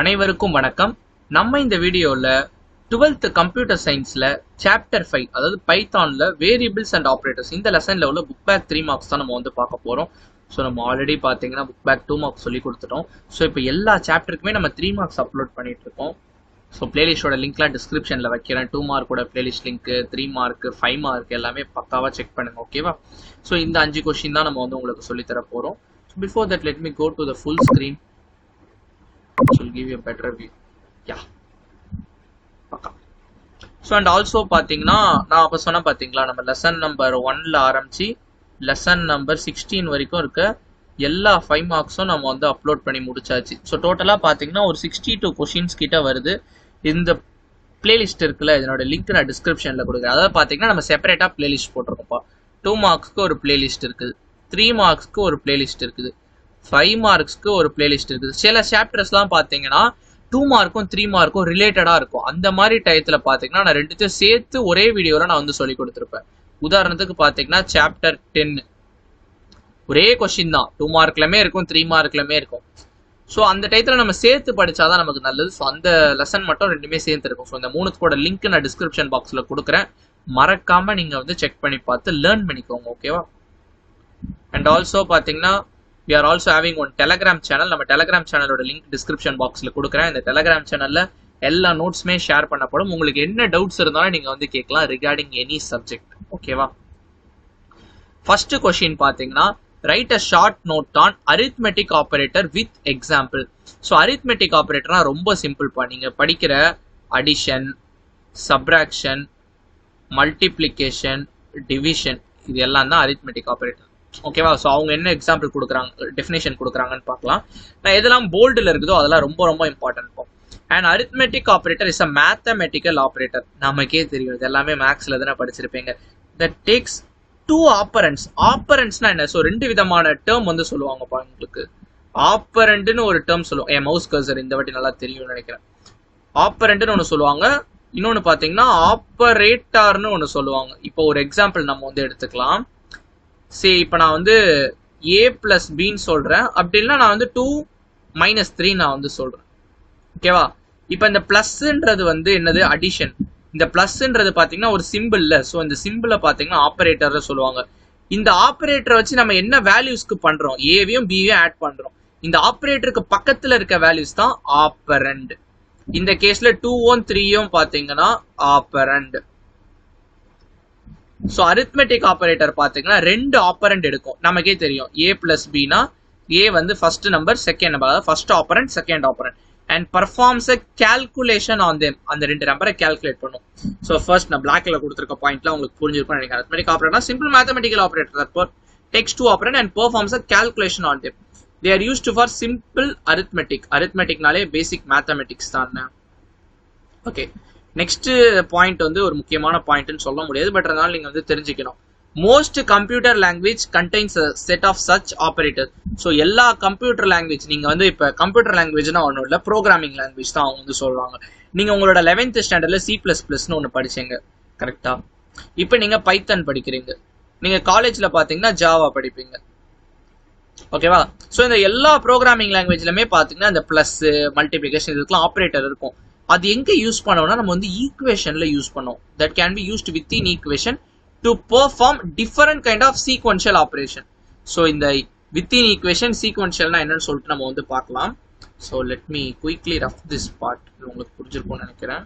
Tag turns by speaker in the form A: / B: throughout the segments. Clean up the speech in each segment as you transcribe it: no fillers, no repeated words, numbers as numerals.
A: அனைவருக்கும் வணக்கம். நம்ம இந்த வீடியோல 12th கம்ப்யூட்டர் சயின்ஸ்ல சாப்டர் 5 அதாவது பைத்தான்ல வேரியபிள்ஸ் அண்ட் ஆப்ரேட்டர்ஸ் இந்த லெசன்ல உள்ள புக் பேக் 3 மார்க்ஸ் தான் நம்ம வந்து பார்க்க போறோம். ஸோ நம்ம ஆல்ரெடி பார்த்தீங்கன்னா புக் பேக் 2 மார்க்ஸ் சொல்லி கொடுத்துட்டோம். ஸோ இப்போ எல்லா சாப்டருக்குமே நம்ம 3 மார்க்ஸ் அப்லோட் பண்ணிட்டு இருக்கோம். ஸோ பிளேலிஸ்டோட லிங்க்லாம் டிஸ்கிரிப்ஷன்ல வைக்கிறேன். 2 மார்க்கோட பிளேலிஸ்ட் லிங்க், 3 மார்க், 5 மார்க் எல்லாமே பக்காவா செக் பண்ணுங்க. ஓகேவா? ஸோ இந்த 5 கொஸ்டின் தான் நம்ம வந்து உங்களுக்கு சொல்லி தர போறோம். Before that let me go to the full screen. Which will give you a better view. Yeah. Okay. So and also பாத்தீங்கன்னா நான் அப்ப சொன்ன பாத்தீங்களா நம்ம லெசன் நம்பர் 1ல ஆரம்பிச்சு லெசன் நம்பர் 16 வரைக்கும் இருக்க எல்லா 5 மார்க்ஸும் நம்ம வந்து அப்லோட் பண்ணி முடிச்சாச்சு. ஸோ டோட்டலா பாத்தீங்கன்னா ஒரு 62 கொஸ்டின்ஸ் கிட்ட வருது. இந்த பிளேலிஸ்ட் இருக்குல்ல, இதனோட லிங்க் நான் டிஸ்கிரிப்ஷன்ல கொடுக்குறேன். அதாவது பாத்தீங்கன்னா நம்ம செப்பரேட்டா பிளேலிஸ்ட் போட்டிருக்கோம்ப்பா. 2 மார்க்ஸ்க்கு ஒரு பிளேலிஸ்ட் இருக்குது, 3 மார்க்ஸ்க்கு ஒரு பிளேலிஸ்ட் இருக்குது, 5 மார்க்ஸ்க்கு ஒரு பிளேலிஸ்ட் இருக்குது. சில சாப்டர்ஸ்லாம் பார்த்தீங்கன்னா 2 மார்க்கும் 3 மார்க்கும் ரிலேட்டடாக இருக்கும். அந்த மாதிரி டயத்தில் பார்த்தீங்கன்னா நான் ரெண்டுத்தையும் சேர்த்து ஒரே வீடியோவில் நான் வந்து சொல்லி கொடுத்துருப்பேன். உதாரணத்துக்கு பார்த்தீங்கன்னா சாப்டர் 10 ஒரே கொஸ்டின் தான், 2 மார்க்லமே இருக்கும், 3 மார்க்லமே இருக்கும். ஸோ அந்த டயத்தில் நம்ம சேர்த்து படித்தாதான் நமக்கு நல்லது. ஸோ அந்த லெசன் மட்டும் ரெண்டுமே சேர்த்து இருக்கும். ஸோ இந்த 3த்துக்கோட லிங்க் நான் டிஸ்கிரிப்ஷன் பாக்ஸில் கொடுக்குறேன். மறக்காம நீங்கள் வந்து செக் பண்ணி பார்த்து லேர்ன் பண்ணிக்கோங்க. ஓகேவா? அண்ட் ஆல்சோ பார்த்தீங்கன்னா we are also having one telegram channel. நம்ம telegram சேனலோட லிங்க் டிஸ்கிரிப்ஷன் பாக்ஸ்ல கொடுக்குறேன். இந்த telegram சேனல்ல எல்லா நோட்ஸுமே ஷேர் பண்ணப்படும். உங்களுக்கு என்ன டவுட்ஸ் இருந்தாலும் நீங்க வந்து கேட்கலாம் ரிகார்டிங் எனி சப்ஜெக்ட். ஓகேவா? ஃபர்ஸ்ட் கொஸ்டின் பாத்தீங்கன்னா write a short note on arithmetic operator with example. So arithmetic ஆபரேட்டர்னா ரொம்ப சிம்பிள்ப்பா. நீங்க படிக்கிற அடிஷன், சப்ராக்ஷன், மல்டிப்ளிகேஷன், டிவிஷன் இது எல்லாம் தான் அரித்மெட்டிக் ஆபரேட்டர். ஓகேவா? ஸோ அவங்க என்ன எக்ஸாம்பிள் கொடுக்குறாங்க, டெஃபினேஷன் கொடுக்குறாங்கன்னு பார்க்கலாம். நான் எதெல்லாம் போல்டில் இருக்குதோ அதெல்லாம் ரொம்ப ரொம்ப இம்பார்ட்டன்ட் இருக்கும். And arithmetic operator is a mathematical operator. நமக்கே தெரியும், இது எல்லாமே மேக்ஸ்ல தானே படிச்சிருப்பீங்க. That takes 2 ஆப்பரண்ட்ஸ். ஆப்பரண்ட்ஸ்னா என்ன? ஸோ 2 விதமான டேர்ம் வந்து சொல்லுவாங்கப்பா உங்களுக்கு. ஆப்பரண்ட்னு ஒரு டேர்ம் சொல்லுவோம். என் மவுஸ் கர்சர் இந்த வாட்டி நல்லா தெரியும்னு நினைக்கிறேன். ஆப்பரண்ட்னு ஒன்று சொல்லுவாங்க, இன்னொன்று பார்த்தீங்கன்னா ஆப்பரேட்டர்னு ஒன்று சொல்லுவாங்க. இப்போ ஒரு எக்ஸாம்பிள் நம்ம வந்து எடுத்துக்கலாம். சரி, இப்போ நான் வந்து a பிளஸ் பின்னு சொல்றேன். அப்படின்னா நான் வந்து 2 - 3 நான் வந்து சொல்றேன். ஓகேவா? இப்போ இந்த பிளஸ்ன்றது வந்து என்னது? அடிஷன். இந்த பிளஸ்ன்றது பாத்தீங்கன்னா ஒரு சிம்பிள்ல. ஸோ இந்த சிம்பிளை பாத்தீங்கன்னா ஆப்பரேட்டர் சொல்லுவாங்க. இந்த ஆப்பரேட்டரை வச்சு நம்ம என்ன வேல்யூஸ்க்கு பண்றோம்? ஏவையும் பியும் ஆட் பண்றோம். இந்த ஆப்பரேட்டருக்கு பக்கத்துல இருக்க வேல்யூஸ் தான் ஆப்பரண்ட். இந்த கேஸ்ல 2ம் 3ம் பாத்தீங்கன்னா ஆப்பரண்ட். ஸோ அரித்மெட்டிக் ஆப்பரேட்டர் பார்த்தீங்கன்னா 2 ஆப்பரண்ட் எடுக்கும். நமக்கே தெரியும், a பிளஸ் பினா a வந்து ஃபர்ஸ்ட் நம்பர், செகண்ட் நம்பர், அதாவது first operand, second operand. And performs a calculation on them. அந்த 2 நம்பரை கேல்குலேட் பண்ணும். ஸோ ஃபர்ஸ்ட் நான் பிளாக்ல கொடுத்துருக்க பாயிண்ட்ல உங்களுக்கு புரிஞ்சிருக்கும் நினைக்கிறேன். Arithmetic operator simple mathematical operator that takes 2 operand and performs a calculation on them. They are used for simple arithmetic. அரித்மெட்டிக்னாலே பேசிக் மேத்தமெட்டிக்ஸ் தான். ஓகே, நெக்ஸ்ட் பாயிண்ட் வந்து ஒரு முக்கியமான பாயிண்ட்னு சொல்ல முடியாது, பட் அதனால நீங்க வந்து தெரிஞ்சுக்கணும். Most computer language contains a set of such operators. So எல்லா கம்ப்யூட்டர் லாங்குவேஜ், நீங்க வந்து இப்போ கம்ப்யூட்டர் லாங்குவேஜ்னா ஒன்றும் இல்லை, ப்ரோக்ராமிங் லாங்குவேஜ் தான் அவங்க வந்து சொல்றாங்க. நீங்க உங்களோட 11th ஸ்டாண்டர்ட்ல C++ன்னு ஒன்று படிச்சீங்க, கரெக்டா? இப்போ நீங்க பைத்தன் படிக்கிறீங்க. நீங்க காலேஜ்ல பாத்தீங்கன்னா ஜாவா படிப்பீங்க. ஓகேவா? ஸோ இந்த எல்லா ப்ரோக்ராமிங் லாங்குவேஜ்லுமே பாத்தீங்கன்னா இந்த பிளஸ், மல்டிபிளிகேஷன் இதுக்கெல்லாம் ஆப்ரேட்டர் இருக்கும். அது எங்க யூஸ் பண்ணோம்னா நம்ம வந்து ஈக்குவேஷன்ல யூஸ் பண்ணோம். That can be used within equation to perform different kind of sequential operation. So இந்த வித் இன் ஈக்குவேஷன் சீக்வென்ஷியல்னா என்னன்னு சொல்லிட்டு நம்ம வந்து பார்க்கலாம். So let me quickly rough this part. உங்களுக்கு புரிஞ்சிருக்கும்னு நினைக்கிறேன்.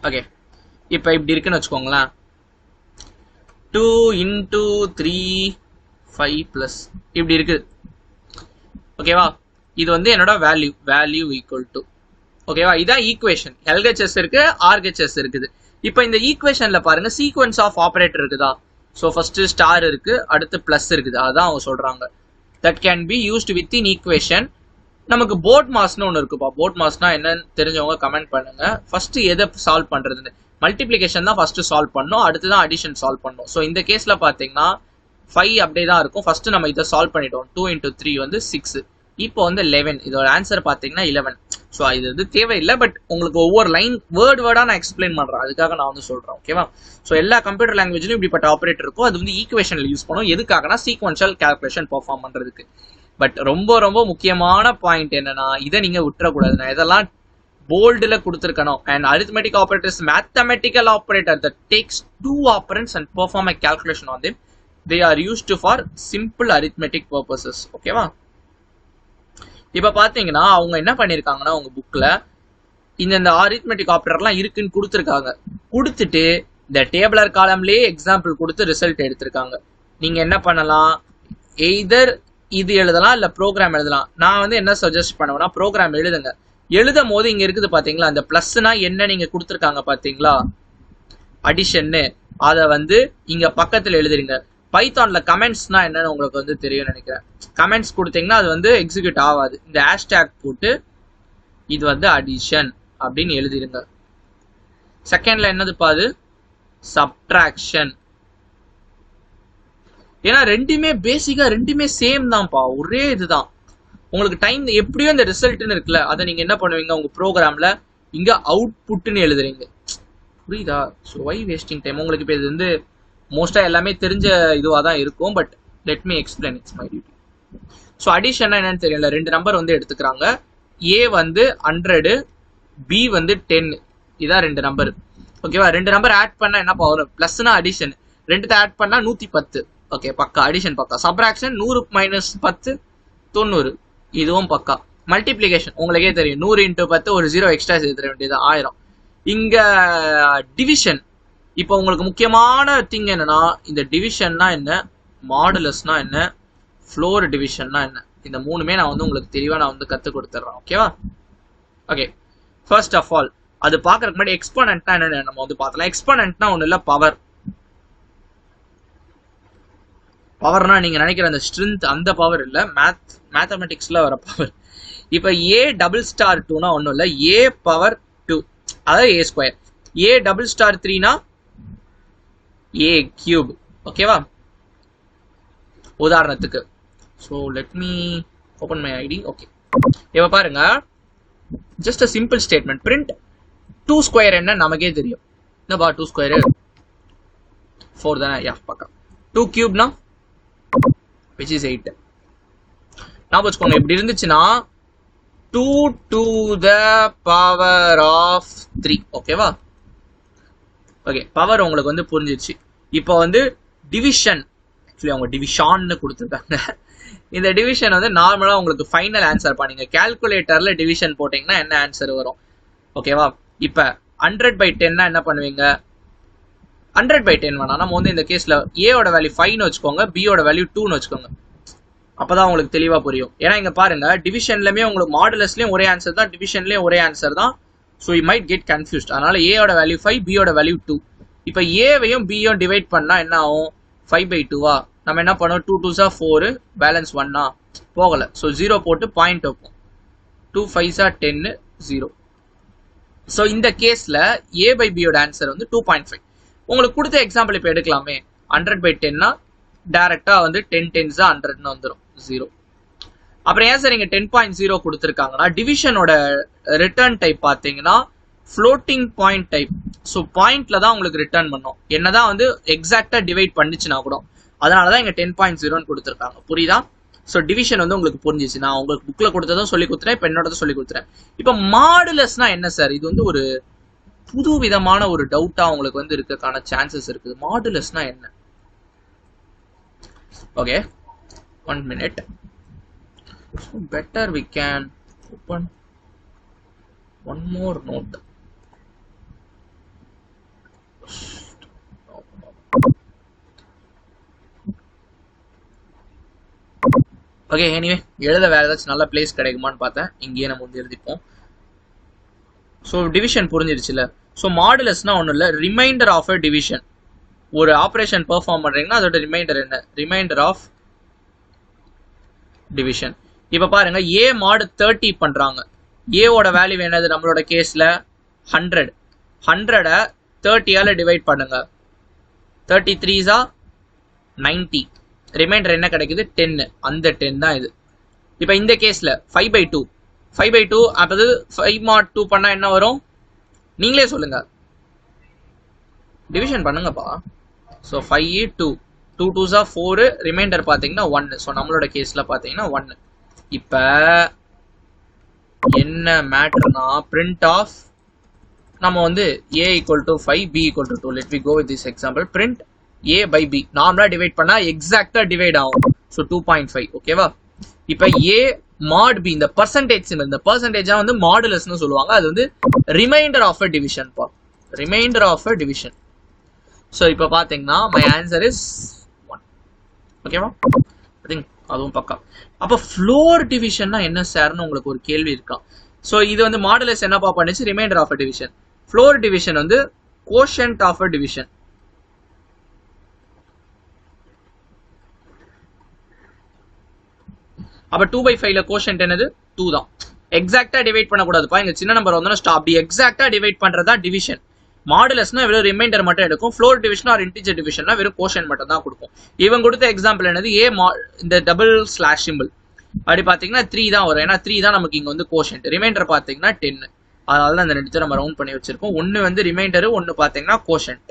A: ஓகே, இப்போ இப்படி இருக்குன்னு வச்சுக்கோங்களேன். 2 × 3 5 + இப்படி இருக்குது. ஓகேவா? இது வந்து என்னோட வேல்யூ ஈக்குவல் டு. ஓகேவா? இதான் ஈக்குவேஷன். LHS இருக்கு, RHS இருக்குது. இப்போ இந்த ஈக்குவேஷன்ல பாருங்க சீக்வென்ஸ் ஆஃப் ஆபரேட்டர் இருக்குதா? ஸோ ஃபர்ஸ்ட் ஸ்டார் இருக்கு, அடுத்து பிளஸ் இருக்குது. அதான் அவங்க சொல்றாங்க. That can be used within equation. நமக்கு போர்ட் மாஸ்னு ஒன்று இருக்குப்பா. போர்ட் மாஸ்னா என்னன்னு தெரிஞ்சவங்க கமெண்ட் பண்ணுங்க. ஃபர்ஸ்ட் எதை சால்வ் பண்றதுன்னு. மல்டிபிளிகேஷன் தான் ஃபர்ஸ்ட் சால்வ் பண்ணணும், அடுத்து தான் அடிஷன் சால்வ் பண்ணணும். ஸோ இந்த கேஸ்ல பாத்தீங்கன்னா 5 அப்படியே தான் இருக்கும். ஃபர்ஸ்ட் நம்ம இதை சால்வ் பண்ணிட்டோம். 2 × 3 வந்து 6. இப்போ வந்து 11. இதோட ஆன்சர் பாத்தீங்கன்னா 11. ஸோ இது வந்து தேவையில்லை, பட் உங்களுக்கு ஒவ்வொரு லைன் வேர்டா நான் எக்ஸ்பிளைன் பண்றேன், அதுக்காக நான் வந்து சொல்றேன். ஓகேவா? ஸோ எல்லா கம்ப்யூட்டர் லாங்குவேஜ்லயும் இப்படிப்பட்ட ஆப்பரேட்டர் இருக்கும். அது வந்து ஈக்குவேஷன்ல யூஸ் பண்ணும். எதுக்காகனா சீக்வென்ஷியல் கால்குலேஷன் பெர்ஃபார்ம் பண்றதுக்கு. பட் ரொம்ப ரொம்ப முக்கியமான பாயிண்ட் என்னன்னா, இதை நீங்க விட்டுறக்கூடாது. நான் இதெல்லாம் போல்டுல கொடுத்துருக்கணும். And arithmetic operator is mathematical operator that takes two operands and perform a calculation on them. They are used for simple arithmetic purposes. ஓகேவா? இப்ப பாத்தீங்கன்னா அவங்க என்ன பண்ணிருக்காங்கன்னா உங்க புக்ல இந்த arithmetic operatorலாம் இருக்குன்னு கொடுத்துருக்காங்க. கொடுத்துட்டு இந்த டேபிளர் காலம்லயே எக்ஸாம்பிள் கொடுத்து ரிசல்ட் எடுத்திருக்காங்க. நீங்க என்ன பண்ணலாம், எய்தர் இது எழுதலாம் இல்ல ப்ரோக்ராம் எழுதலாம். நான் வந்து என்ன சஜஸ்ட் பண்ணுவேன்னா ப்ரோக்ராம் எழுதுங்க. எழுதும் போது இங்க இருக்குது பாத்தீங்களா, அந்த பிளஸ்னா என்ன நீங்க கொடுத்துருக்காங்க பாத்தீங்களா, அடிஷன்னு, அதை வந்து இங்க பக்கத்துல எழுதுறீங்க. பைத்தான்ல கமெண்ட்ஸ்னா என்னன்னு உங்களுக்கு வந்து தெரியும் நினைக்கிறேன். கமெண்ட்ஸ் கொடுத்தீங்கன்னா அது வந்து எக்ஸிக்யூட் ஆகாது. இந்த ஹேஷ்டேக் போட்டு இது வந்து அடிஷன் அப்படின்னு எழுதிருங்க. செகண்ட்ல என்னது பாது, சப்ட்ராக்ஷன். ஏன்னா ரெண்டுமே பேசிக்கா ரெண்டுமே சேம் தான்ப்பா, ஒரே இதுதான். உங்களுக்கு டைம் எப்படியோ இந்த ரிசல்ட்னு இருக்குல்ல, அதை நீங்க என்ன பண்ணுவீங்க உங்க ப்ரோக்ராம்ல இங்க அவுட்புட்னு எழுதுறீங்க. புரியுதா? So why wasting time. உங்களுக்கு இப்போ இது வந்து மோஸ்டா எல்லாமே தெரிஞ்ச இதுவாக தான் இருக்கும். But let me explain, it's my duty. So addition என்னன்னு தெரியல. ரெண்டு நம்பர் வந்து எடுத்துக்கிறாங்க. ஏ வந்து 100, பி வந்து 10. இதான் ரெண்டு நம்பர். ஓகேவா? ரெண்டு நம்பர் ஆட் பண்ணா என்ன வரும், பிளஸ்னா அடிஷன். ரெண்டுத்தை ஆட் பண்ணா 110. ஓகே, பக்கா அடிஷன் பக்கா. Subtraction 100 minus 10 90. இதுவும் பக்கா. மல்டிப்ளிகேஷன் உங்களுக்கே தெரியும், 100 × 10 ஒரு 0 எக்ஸ்ட்ரா சேர்த்துட வேண்டியது 1000. இங்க டிவிஷன். இப்போ உங்களுக்கு முக்கியமான திங் என்னன்னா, இந்த டிவிஷன்னா என்ன, மாடுலஸ்னா என்ன, ஃப்ளோர் டிவிஷன்னா என்ன, இந்த மூணுமே நான் வந்து உங்களுக்கு தெளிவா நான் வந்து கத்து கொடுத்துட்றேன். ஓகேவா? ஓகே, ஃபர்ஸ்ட் ஆஃப் ஆல் அது பாக்குறதுக்கு முன்னாடி எக்ஸ்போனன்ட்னா என்னன்னு நம்ம வந்து பார்த்தலாம். எக்ஸ்போனன்ட்னா ஒண்ணு இல்ல, பவர். பவர்னா நீங்க நினைக்கிற அந்த ஸ்ட்ரென்த், அந்த பவர் இல்ல, மேத்தமெட்டிக்ஸ்ல வர பவர். இப்ப ஏ டபுள் ஸ்டார் 2னா ஒன்றும் இல்லை, ஏ பவர் 2, அதாவது A square. A double star 3னா ஏ கியூப். ஓகேவா? உதாரணத்துக்கு. So let me open my ID. Okay, இப்ப பாருங்க, just a simple statement. Print 2 square என்ன நமக்கே தெரியும். என்னப்பா 2 ஸ்கொயர் 4 தானே? யா பக்கா. 2 கியூப்னா which is 8. நான் வச்சுக்கோங்க, இப்படி இருந்துச்சுன்னா 2 to the power of 3. ஓகேவா? ஓகே, பவர் உங்களுக்கு வந்து புரிஞ்சிச்சு. இப்போ வந்து டிவிஷன், ஆக்சுவலி அவங்க டிவிஷன்னு கொடுத்துருக்காங்க. இந்த டிவிஷன் வந்து நார்மலா உங்களுக்கு ஃபைனல் ஆன்சர் பண்ணீங்க. கால்குலேட்டர்ல டிவிஷன் போட்டீங்கன்னா என்ன ஆன்சர் வரும்? ஓகேவா? இப்போ 100/10 என்ன பண்ணுவீங்க? 100/10 வேணாம், நம்ம வந்து இந்த கேஸ்ல ஏயோட வேல்யூ 5ன்னு வச்சுக்கோங்க, பியோட வேல்யூ 2ன்னு வச்சுக்கோங்க. அப்பதான் உங்களுக்கு தெளிவா புரியும். ஏன்னா இங்க பாருங்க, டிவிஷன்லயுமே உங்களுக்கு மாடுலஸ்லயும் ஒரே ஆன்சர் தான், டிவிஷன்லயும் ஒரே ஆன்சர் தான். So you might get confused. அதனால ஏயோட வேல்யூ 5, பியோட வேல்யூ 2. இப்போ ஏவையும் பியும் டிவைட் பண்ணா என்ன ஆகும்? 5/2வா? நம்ம என்ன பண்ணுவோம், 2 2s 4, பேலன்ஸ் 1ஆ போகல. ஸோ 0 போட்டு பாயிண்ட் வைப்போம். 2 5s 10, 0. ஸோ இந்த கேஸ்ல A/Bயோட ஆன்சர் வந்து 2.5. உங்களுக்கு கொடுத்த எக்ஸாம்பிள் இப்போ எடுக்கலாமே. 100/10னா டைரக்டா வந்து 10 10s 100ன்னு வந்துடும், 0. அப்புறம் ஏன் சார் இங்க 10.0 கொடுத்துருக்காங்கன்னா, டிவிஷனோட ரிட்டர்ன் டைப் பார்த்தீங்கன்னா ஃப்ளோட்டிங் பாயிண்ட் டைப். ஸோ பாயிண்ட்ல தான் உங்களுக்கு ரிட்டர்ன் பண்ணும், என்னதான் வந்து எக்ஸாக்டா டிவைட் பண்ணிச்சுன்னா கூட. அதனாலதான் இங்க 10.0ன்னு கொடுத்துருக்காங்க. புரியுதா? ஸோ டிவிஷன் வந்து உங்களுக்கு புரிஞ்சிச்சு. நான் உங்களுக்கு புக்ல கொடுத்ததும் சொல்லி கொடுத்துறேன், இப்போ என்னோட சொல்லி கொடுத்துறேன். இப்போ மாடுலஸ்னா என்ன சார்? இது வந்து ஒரு புது விதமான ஒரு டவுட்டா உங்களுக்கு வந்து இருக்கிறதுக்கான சான்சஸ் இருக்குது. மாடுலஸ்னா என்ன? Okay, 1 minute. So better we can open one more note. Okay, anyway எழுத வேற ஏதாச்சும் நல்ல பிளேஸ் கிடைக்குமான்னு பார்த்தேன். இங்கேயே நம்ம வந்து எழுதிப்போம். ஸோ டிவிஷன் புரிஞ்சிருச்சுல. ஸோ மாடுலஸ்னா ஒன்றும் இல்லை, ரிமைண்டர் ஆஃப் அ டிவிஷன். ஒரு ஆப்ரேஷன் பெர்ஃபார்ம் பண்றீங்கன்னா அதோட ரிமைண்டர் என்ன? Remainder of division. இப்போ பாருங்க, ஏ மாடு 30 பண்றாங்க. ஏவோட வேல்யூ என்னது நம்மளோட கேஸ்ல? 100. 100 30ஆல டிவைட் பண்ணுங்க. 33s 90. ரிமைண்டர் என்ன கிடைக்குது? 10. அந்த 10 தான் இது. இப்போ இந்த கேஸ்ல 5/2. 5/2 அப்பது 5 mod 2 பண்ணா என்ன வரும்? நீங்களே சொல்லுங்க, டிவிஷன் பண்ணுங்கப்பா. ஸோ 5 2 2 2s 4, ரிமைண்டர் பார்த்தீங்கன்னா 1. ஸோ நம்மளோட கேஸ்ல பார்த்தீங்கன்னா 1. இப்ப என்ன மேட்டர்னா print of நம்ம வந்து a equal to 5 b equal to 2. let me go with this example. print a by b நார்மலா டிவைட் பண்ணா எக்ஸாக்ட்டா டிவைட் ஆகும். so 2.5 ஓகேவா. இப்ப a mod b இந்த percentage symbol, இந்த percentage வந்து மாடுலஸ்னு சொல்லுவாங்க. அது வந்து ரிமைண்டர் ஆஃப் a division பா, remainder of a division. so இப்ப பாத்தீங்கன்னா my answer is 1. ஓகேவா. I think அதுவும் பக்கா. அப்ப ஃப்ளோர் டிவிஷன்னா என்ன சார்னு உங்களுக்கு ஒரு கேள்வி இருக்கா. சோ இது வந்து மாடுலஸ் என்னப்பா பண்ணுச்சு, remainder of a division. Floor division வந்து கோஷன்ட் ஆஃப் a division. அப்ப 2/5ல கோஷன்ட் என்னது 2 தான். எக்ஸாக்ட்டா டிவைட் பண்ண கூடாதுப்பா. இங்க சின்ன நம்பர் வந்தா ஸ்டாப். அப்படி எக்ஸாக்ட்டா டிவைட் பண்றதா டிவிஷன். மாடுலஸ்னா வெறும் ரிமைண்டர் மட்டும் எடுக்கும். ஃப்ளோர் டிவிஷன் ஆர் இன்டிஜர் டிவிஷன்னா வெறும் கோஷன்ட் மட்டும் தான் கொடுக்கும். இவங்க கொடுத்த எக்ஸாம்பிள் என்னது, a இந்த டபுள் ஸ்லாஷ் சிம்பிள் அப்படி பாத்தீங்கன்னா 3 தான் வரும். ஏன்னா 3 தான் நமக்கு இங்க வந்து கோஷன்ட். ரிமைண்டர் பாத்தீங்கன்னா 10. அதனால தான் அந்த ரெண்டு நம்ம ரவுண்ட் பண்ணி வச்சிருக்கோம். ஒன்னு வந்து ரிமைண்டர், ஒன்னு பாத்தீங்கன்னா கோஷன்ட்.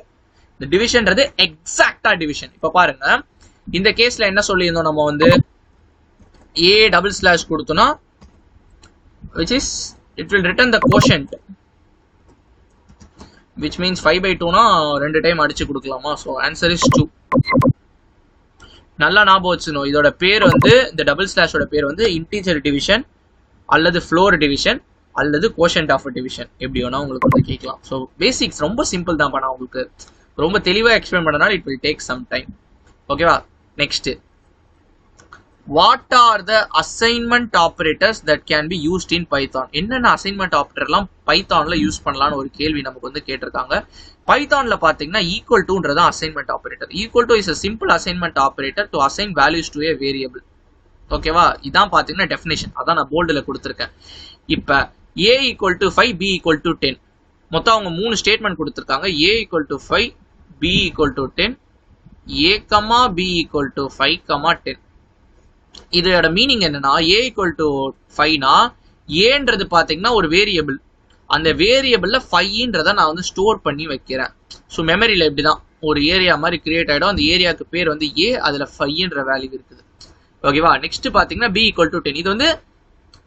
A: இந்த டிவிஷன்றது எக்ஸாக்ட்டா டிவிஷன். இப்ப பாருங்க இந்த கேஸ்ல என்ன சொல்லியிருந்தோம், நம்ம வந்து a double slash கொடுத்தோம்னா which is it will return the quotient, which means 5/2 னா ரெண்டு டைம் அடிச்சு கொடுக்கலாமா. so answer is 2. நல்லா ஞாபகம் வச்சுக்கணும். இதோட பேர் வந்து இந்த டபுள் ஸ்லாஷோட பேர் வந்து இன்டிஜர் டிவிஷன் அல்லது ஃப்ளோர் டிவிஷன் அல்லது கோஷன்ட் ஆஃப் டிவிஷன், எப்படி வேணா உங்களுக்கு வந்து கேட்கலாம். ஸோ பேசிக்ஸ் ரொம்ப சிம்பிள் தான். நான் உங்களுக்கு ரொம்ப தெளிவாக எக்ஸ்பிளைன் பண்ணனால it will take some time. ஓகேவா. Next, what are the assignment operators that can be used in Python. என்னென்ன அசைன்மெண்ட் ஆப்ரேட்டர்லாம் பைத்தான்ல யூஸ் பண்ணலாம்னு ஒரு கேள்வி நமக்கு வந்து கேட்டிருக்காங்க. பைத்தான்ல பாத்தீங்கன்னா ஈக்குவல் டுன்றது assignment operator. Equal to is a simple assignment operator to assign values to a variable. ஓகேவா. இதான் பாத்தீங்கன்னா டெஃபினேஷன். அதான் நான் போல்டுல கொடுத்துருக்கேன். இப்ப a equal to 5 b equal to 10 மொத்தம் அவங்க 3 ஸ்டேட்மெண்ட் கொடுத்துருக்காங்க. a equal to 5 b equal to 10 a, b equal to 5, 10. இதோட மீனிங் என்னன்னா, a equal to 5னா ஏன்றது பாத்தீங்கன்னா ஒரு வேரியபிள். அந்த வேரியபிள்ல 5ன்றத நான் வந்து ஸ்டோர் பண்ணி வைக்கிறேன். ஸோ மெமரியில இப்படிதான் ஒரு ஏரியா மாதிரி கிரியேட் ஆயிடும். அந்த ஏரியாவுக்கு பேர் வந்து a, அதுல 5ன்ற வேல்யூ இருக்குது. ஓகேவா. நெக்ஸ்ட் பாத்தீங்கன்னா b equal to 10. இது வந்து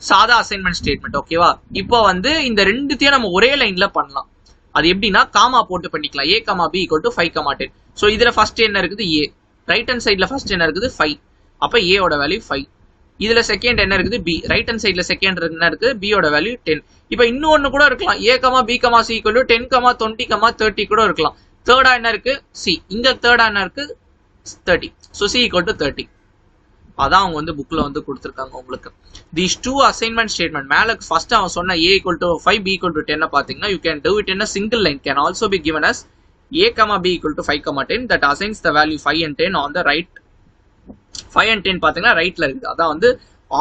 A: சாதா அசைன்மெண்ட் ஸ்டேட்மெண்ட். ஓகேவா. இப்போ வந்து இந்த ரெண்டுத்தையும் நம்ம ஒரே லைன்ல பண்ணலாம். அது எப்படின்னா காமா போட்டு பண்ணிக்கலாம். a, b equal to 5, 10. So இதுல ஃபர்ஸ்ட் என்ன இருக்குது a, ரைட் ஹேண்ட் சைட்ல ஃபர்ஸ்ட் என்ன இருக்குது 5. அப்ப a ஓட வேல்யூ 5. இதுல செகண்ட் என்ன இருக்குது b, ரைட் ஹேண்ட் சைட்ல செகண்ட் என்ன இருக்குது b ஓட வேல்யூ 10. இப்ப இன்னொன்னு கூட இருக்கலாம், a, b, c equal to 10, 20, 30 கூட இருக்கலாம். தேர்டா என்ன இருக்கு c, இங்க தேர்டா என்ன இருக்கு 30. so c equal to 30. அதான் அவங்க வந்து புக்ல வந்து கொடுத்திருக்காங்க உங்களுக்கு. these two assignment statement மேல ஃபர்ஸ்ட் அவன் சொன்ன a equal to 5 b equal to 10 பாத்தீங்கன்னா you can do it in a single line, can also be given as a, b equal to 5, 10 that assigns the value 5 and 10 on the right. 5 and 10 பாத்தீங்கன்னா ரைட்ல இருக்குது. அதான் வந்து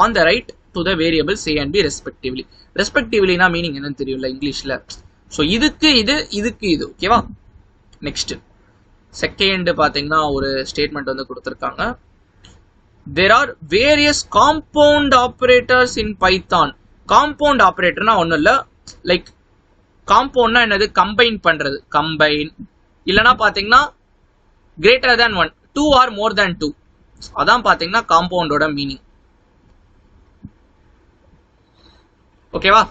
A: on the right to the variables a and b respectively. ரெஸ்பெக்டிவ்லினா meaning என்னன்னு தெரியல இங்கிலீஷ்ல. So இதுக்கு இது, இதுக்கு இது. ஓகேவா. நெக்ஸ்ட் செகண்ட் பாத்தீங்கன்னா ஒரு ஸ்டேட்மெண்ட் வந்து கொடுத்துருக்காங்க. there are various compound operators in python. compound operatorனா ஒன்றும் இல்லை, லைக் காம்பவுண்ட்னா என்னது, கம்பைன் பண்றது. கம்பைன் இல்லைன்னா பாத்தீங்கன்னா greater than 1, 2 or more than 2. அதான் பாத்தீங்கன்னா காம்பவுண்டோட மீனிங். ஓகேவா.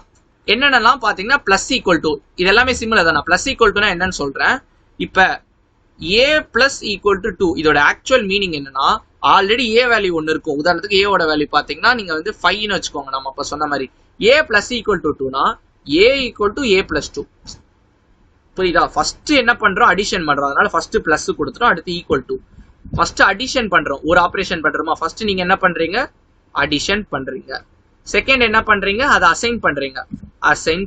A: என்னென்னலாம் பாத்தீங்கன்னா பிளஸ் ஈக்குவல் டு, இது எல்லாமே சிம்பிள் தான். பிளஸ் ஈக்குவல் டுனா என்னன்னு சொல்றேன். இப்ப a பிளஸ் ஈக்குவல் டு 2 இதோட ஆக்சுவல் மீனிங் என்னன்னா, ஆல்ரெடி a வேல்யூ ஒன்னு இருக்கும். உதாரணத்துக்கு a ஓட வேல்யூ பாத்தீங்கன்னா நீங்க வந்து 5ன்னு வச்சுக்கோங்க. நம்ம அப்ப சொன்ன மாதிரி a பிளஸ் ஈக்குவல் டு 2னா a equal to a plus 2. புரியுதா. ஃபர்ஸ்ட் என்ன பண்றோம், அடிஷன் பண்றோம். அதனால ஃபர்ஸ்ட் பிளஸ் கொடுத்துறோம், அடுத்து ஈக்குவல் டு. ஃபர்ஸ்ட் அடிஷன் பண்றோம், ஒரு ஆபரேஷன் பண்றோமா. ஃபர்ஸ்ட் நீங்க என்ன பண்றீங்க, அடிஷன் பண்றீங்க. செகண்ட் என்ன பண்றீங்க, அதை அசைன்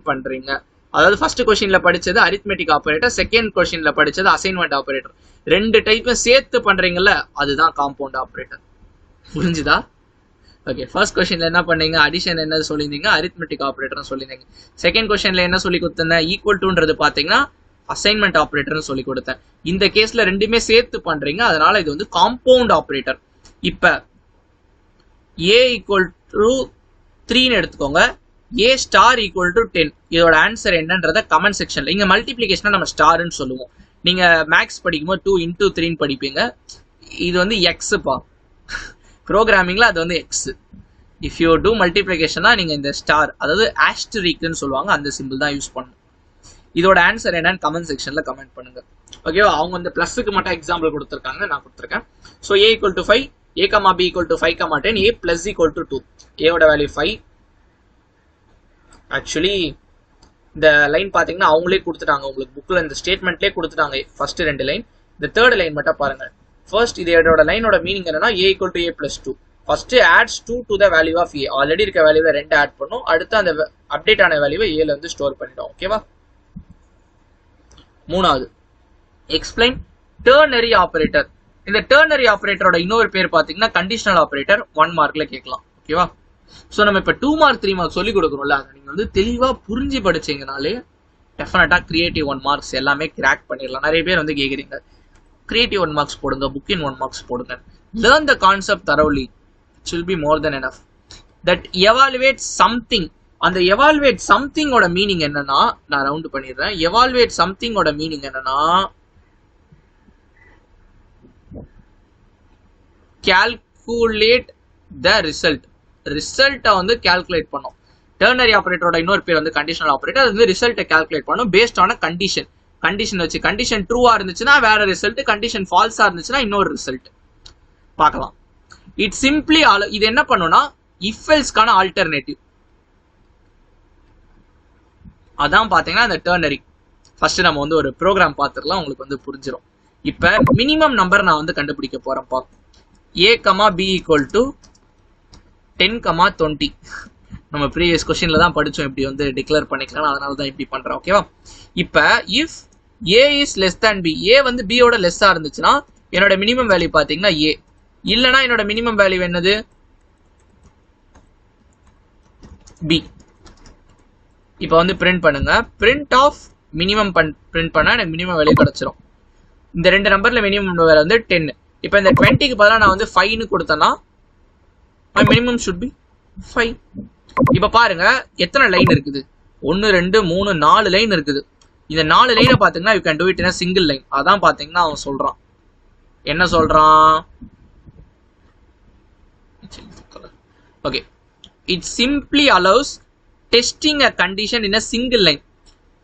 A: பண்றீங்க. அதாவது ஃபர்ஸ்ட் கொஸ்டின்ல படிச்சது அரித்மெட்டிக் ஆபரேட்டர், செகண்ட் கொஸ்டின்ல படிச்சது அசைன்மெண்ட் ஆபரேட்டர். ரெண்டு டைப்பும் சேர்த்து பண்றீங்கல்ல, அதுதான் காம்பவுண்ட் ஆபரேட்டர். புரிஞ்சுதா. ஓகே. ஃபர்ஸ்ட் கொஸ்டின்ல என்ன பண்ணீங்க, அடிஷன் என்ன சொல்லியிருந்தீங்க, அரித்மெட்டிக் ஆபரேட்டர் சொல்லியிருந்தீங்க. செகண்ட் கொஸ்டின்ல என்ன சொல்லி கொடுத்தேன், ஈக்குவல் டுன்றது பாத்தீங்கன்னா அசைன்மெண்ட் ஆபரேட்டர் சொல்லி கொடுத்தேன். இந்த கேஸ்ல ரெண்டுமே சேர்த்து பண்றீங்க, அதனால இது வந்து காம்பவுண்ட் ஆபரேட்டர். இப்ப a ஈக்குவல் டு 3ன்னு எடுத்துக்கோங்க, a ஸ்டார் ஈக்குவல் டு 10. இதோட ஆன்சர் என்னன்றத கமெண்ட் செக்ஷன்ல. இங்க மல்டிபிளிகேஷன் நம்ம ஸ்டார்ன்னு சொல்லுவோம். நீங்க மேக்ஸ் படிக்கும்போது 2 into 3ன்னு படிப்பீங்க. இது வந்து எக்ஸ் பா, ப்ரோக்ராமிங்ல அது வந்து எக்ஸ். இஃப் யூ டூ மல்டிப்ளிகேஷனா நீங்க இந்த ஸ்டார் அதாவது ஆஸ்டரிக்னு சொல்லுவாங்க அந்த சிம்பிள் தான் யூஸ் பண்ணணும். இதோட ஆன்சர் என்னன்னு கமெண்ட் செக்ஷன்ல கமெண்ட் பண்ணுங்க. ஓகேவா? அவங்க இந்த பிளஸ்க்கு மட்டும் எக்ஸாம்பிள் கொடுத்துருக்காங்க, நான் கொடுத்துருக்கேன். So a equal to 5, a comma b equal to 5 comma 10, a plus equal to 2. ஏவோட வேல்யூ 5. ஆக்சுவலி இந்த லைன் பாத்தீங்கன்னா அவங்களே கொடுத்துட்டாங்க, உங்களுக்கு புக்ல இந்த ஸ்டேட்மெண்ட்லேயே கொடுத்துட்டாங்க ஃபர்ஸ்ட் 2 லைன். இந்த தேர்ட் லைன் மட்டும் பாருங்க. ஃபர்ஸ்ட் இதோட லைனோட மீனிங் என்னன்னா a equal to a plus 2. First adds 2 to the value of a. Already இருக்க வேல்யூவை 2 ஆட் பண்ணும், அடுத்து அந்த அப்டேட் ஆன வேல்யூவை a ல வந்து ஸ்டோர் பண்ணிடும். ஓகேவா? மூணாவது, எக்ஸ்பிளைன் டெர்னரி ஆபரேட்டர். இந்த டெர்னரி ஆபரேட்டரோட இன்னொரு பேர் பாத்தீங்கன்னா கண்டிஷனல் ஆபரேட்டர். 1 மார்க்ல கேட்கலாம். ஓகேவா? சோ நம்ம இப்ப 2 மார்க் 3 மார்க் சொல்லி கொடுக்குறோம்ல, அதை நீங்க வந்து தெளிவா புரிஞ்சு படிச்சீங்கனாலே டெஃபினட்டா கிரியேட்டிவ் 1 மார்க்ஸ் எல்லாமே கிராக் பண்ணிடலாம். நிறைய பேர் வந்து கேக்குறீங்க கிரியேட்டிவ் 1 மார்க்ஸ் போடுங்க, புக் இன் 1 மார்க்ஸ் போடுங்க. Learn the concept thoroughly, it will be more than enough. that evaluate something. அந்த எவால்வேட் சம்திங் ஓட மீனிங் என்னன்னா, நான் ரவுண்ட் பண்ணிடுறேன். எவால்வேட் சம்திங் ஓட மீனிங் என்னன்னா calculate the result. ரிசல்ட்டை வந்து கால்குலேட் பண்ணும். டெர்னரி ஆபரேட்டரோட இன்னொரு பேர் வந்து கண்டிஷனல் ஆபரேட்டர். அது வந்து ரிசல்ட்டை கால்குலேட் பண்ணும் பேஸ்ட் ஆன கண்டிஷன். கண்டிஷன் வச்சு கண்டிஷன் ட்ரூவா இருந்துச்சுன்னா வேற ரிசல்ட், கண்டிஷன் ஃபால்ஸா இருந்துச்சுன்னா இன்னொரு ரிசல்ட் பார்க்கலாம். இட் சிம்பிளி இது என்ன பண்ணும்னா இஃப் எல்ஸ்க்கான ஆல்டர்னேட்டிவ். அதான் பாத்தீங்கன்னா இந்த டெர்னரி. ஃபர்ஸ்ட் நம்ம வந்து ஒரு ப்ரோக்ராம் பார்த்துடலாம், உங்களுக்கு வந்து புரிஞ்சிடும். இப்ப மினிமம் நம்பர் நான் வந்து கண்டுபிடிக்க போறேன்ப்பா. a comma b equal to 10 comma 20. நம்ம ப்ரீவியஸ் கொஸ்டின்ல தான் படிச்சோம் இப்படி வந்து டிக்ளேர் பண்ணிக்கலாம், அதனால தான் இப்படி பண்றோம். ஓகேவா? இப்ப if a is less than b, a வந்து b ஓட லெஸ்ஸா இருந்துச்சுன்னா என்னோட மினிமம் வேல்யூ பாத்தீங்கன்னா a. இல்லனா என்னோட மினிமம் வேல்யூ என்னது b. இப்போ வந்து பிரிண்ட் பண்ணுங்க. பிரிண்ட் ஆஃப் மினிமம் பிரிண்ட் பண்ணா எனக்கு மினிமம் வேல்யூ கிடைச்சிரும். இந்த ரெண்டு நம்பர்ல மினிமம் வேல்யூ வந்து 10. இப்போ இந்த 20க்கு பதிலா நான் வந்து 5னு கொடுத்தேன்னா my minimum should be 5. இப்போ பாருங்க எத்தனை லைன் இருக்குது, 1 2 3 4 லைன் இருக்குது. இந்த 4 லைனை பாத்தீங்கன்னா you can do it in a single line. அதான் பாத்தீங்கன்னா அவன் சொல்றான், என்ன சொல்றான்? Okay, it simply allows testing a condition in a single line.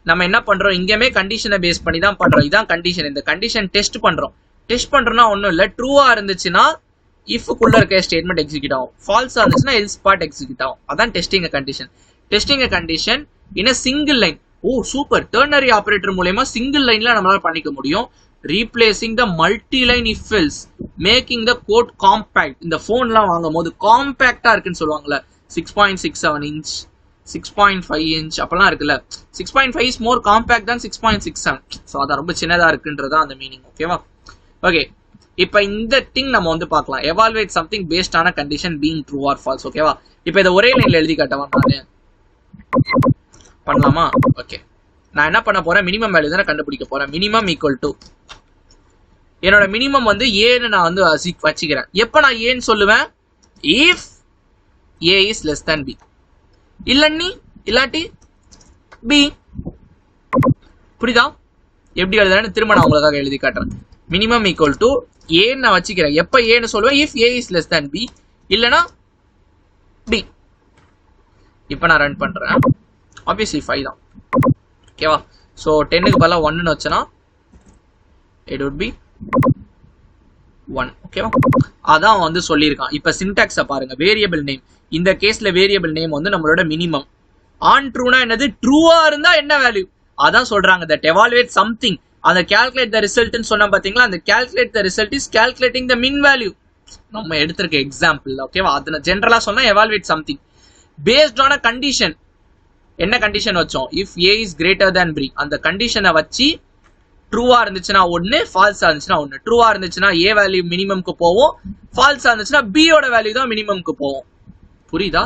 A: நம்ம என்ன பண்றோம், இங்கேயுமே கண்டிஷனை பேஸ் பண்ணி தான் பண்றோம். இதான் கண்டிஷன். இந்த கண்டிஷன் டெஸ்ட் பண்றோம். டெஸ்ட் பண்றோம்னா ஒன்றும் இல்லை, ட்ரூவா இருந்துச்சுன்னா இஃப்க்குள்ள இருக்க ஸ்டேட்மெண்ட் எக்ஸிக்யூட் ஆகும், ஃபால்ஸா இருந்துச்சுன்னா எல்ஸ் பார்ட் எக்ஸிக்யூட் ஆகும். அதான் testing a condition. Testing a condition in a single line. Oh super, ternary operator மூலமா சிங்கிள் லைன்ல நம்மளால பண்ணிக்க முடியும். Replacing the multi line if else, making the code compact. இந்த போன்லாம் வாங்கும் போது காம்பேக்டா இருக்குன்னு சொல்லுவாங்கல்ல, 6.67 inch 6.5 inch அப்பெல்லாம் இருக்குல்ல. 6.5 is more compact than 6.67. So அது ரொம்ப சின்னதா இருக்குன்றதா அந்த மீனிங். ஓகேவா? ஓகே, இப்போ இந்த திங் நம்ம வந்து பார்க்கலாம். எவால்வேட் சம்திங் பேஸ்ட் ஆன condition being true or false. ஓகேவா? இப்போ இதை ஒரே லைன்ல எழுதி காட்டவா நான் பண்ணலாமா? ஓகே, நான் என்ன பண்ண போறேன், மினிமம் வேல்யூ தானே கண்டுபிடிக்க போறேன். மினிமம் ஈக்குவல் டு என்னோட மினிமம் வந்து ஏன்னு நான் வந்து வச்சுக்கிறேன். எப்ப நான் ஏன்னு சொல்லுவேன், if A is less than B, இல்லாட்டி பி. புரியுதா? எப்படி எழுதுறேன்னு திரும்ப நான் உங்களுக்காக எழுதி காட்டுறேன். மினிமம் ஈக்குவல் டு ஏ நான் வச்சுக்கிறேன். எப்ப ஏன்னு சொல்லுவேன், if A is less than B, இல்லனா பி. இப்ப நான் ரன் பண்றேன். ஆப்வியஸ்லி 5 தான். ஓகேவா? சோ 10க்கு பதிலா 1ன்னு வச்சனா it would be 1. ஓகேவா? அதான் வந்து சொல்லியிருக்கான். இப்ப சின்டாக்ஸை பாருங்க. வேரியபிள் நேம், இந்த கேஸ்ல வேரியபிள் நேம் வந்து நம்மளோட மினிமம். ஆன் ட்ரூனா என்னது, ட்ரூவா இருந்தா என்ன வேல்யூ அதான் சொல்றாங்க. தட் எவாலுவேட் சம்திங், அந்த கால்குலேட் த ரிசல்ட்னு சொன்னா பாத்தீங்களா, அந்த calculate the result is calculating the min value. நம்ம எடுத்திருக்க எக்ஸாம்பிள். ஓகேவா? அதன ஜெனரலா சொன்னா evaluate something based on a condition. என்ன கண்டிஷன் வச்சோம், if A is greater than B. அந்த கண்டிஷனை வச்சு ட்ரூவா இருந்துச்சுன்னா 1, ஃபால்ஸா இருந்துச்சுன்னா 1. ட்ரூவா இருந்துச்சுன்னா ஏ வேல்யூ மினிமம்க்கு போவோம், ஃபால்ஸா இருந்துச்சுன்னா பியோட வேல்யூ தான் மினிமம்க்கு போவோம். புரியுதா?